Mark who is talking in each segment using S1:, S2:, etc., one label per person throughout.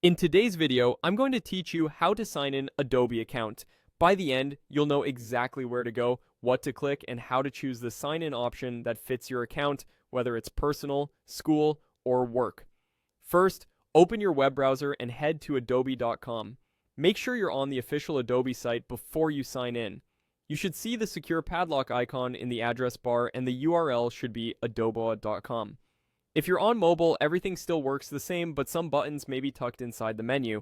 S1: In today's video, I'm going to teach you how to sign in Adobe account. By the end, you'll know exactly where to go, what to click, and how to choose the sign-in option that fits your account, whether it's personal, school, or work. First, open your web browser and head to adobe.com. Make sure you're on the official Adobe site before you sign in. You should see the secure padlock icon in the address bar, and the URL should be adobe.com. If you're on mobile, everything still works the same, but some buttons may be tucked inside the menu.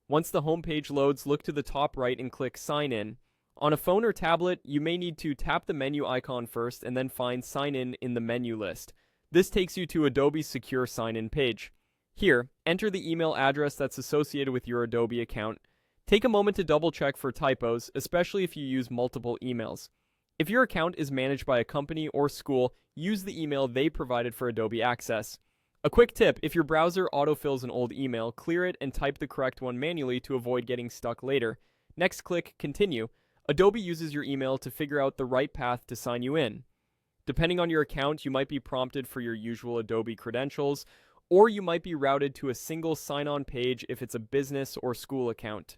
S1: Once the home page loads, look to the top right and click Sign In. On a phone or tablet, you may need to tap the menu icon first and then find Sign In the menu list. This takes you to Adobe's secure sign-in page. Here, enter the email address that's associated with your Adobe account. Take a moment to double-check for typos, especially if you use multiple emails. If your account is managed by a company or school, use the email they provided for Adobe Access. A quick tip, if your browser autofills an old email, clear it and type the correct one manually to avoid getting stuck later. Next, click Continue. Adobe uses your email to figure out the right path to sign you in. Depending on your account, you might be prompted for your usual Adobe credentials, or you might be routed to a single sign-on page if it's a business or school account.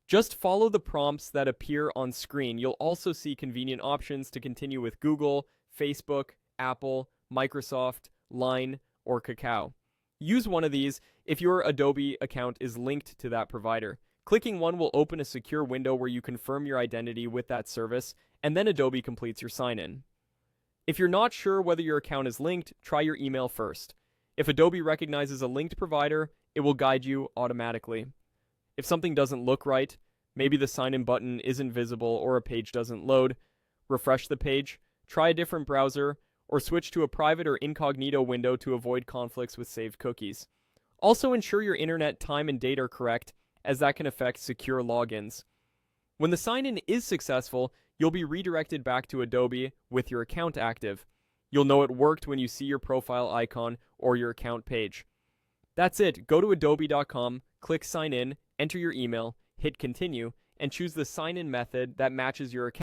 S1: Just follow the prompts that appear on screen. You'll also see convenient options to continue with Google, Facebook, Apple, Microsoft, Line, or Kakao. Use one of these if your Adobe account is linked to that provider. Clicking one will open a secure window where you confirm your identity with that service, and then Adobe completes your sign-in. If you're not sure whether your account is linked, try your email first. If Adobe recognizes a linked provider, it will guide you automatically. If something doesn't look right, maybe the sign-in button isn't visible or a page doesn't load, refresh the page, try a different browser, or switch to a private or incognito window to avoid conflicts with saved cookies. Also ensure your internet time and date are correct, as that can affect secure logins. When the sign-in is successful, you'll be redirected back to Adobe with your account active. You'll know it worked when you see your profile icon or your account page. That's it. Go to adobe.com, click Sign In, enter your email, hit Continue, and choose the sign-in method that matches your account.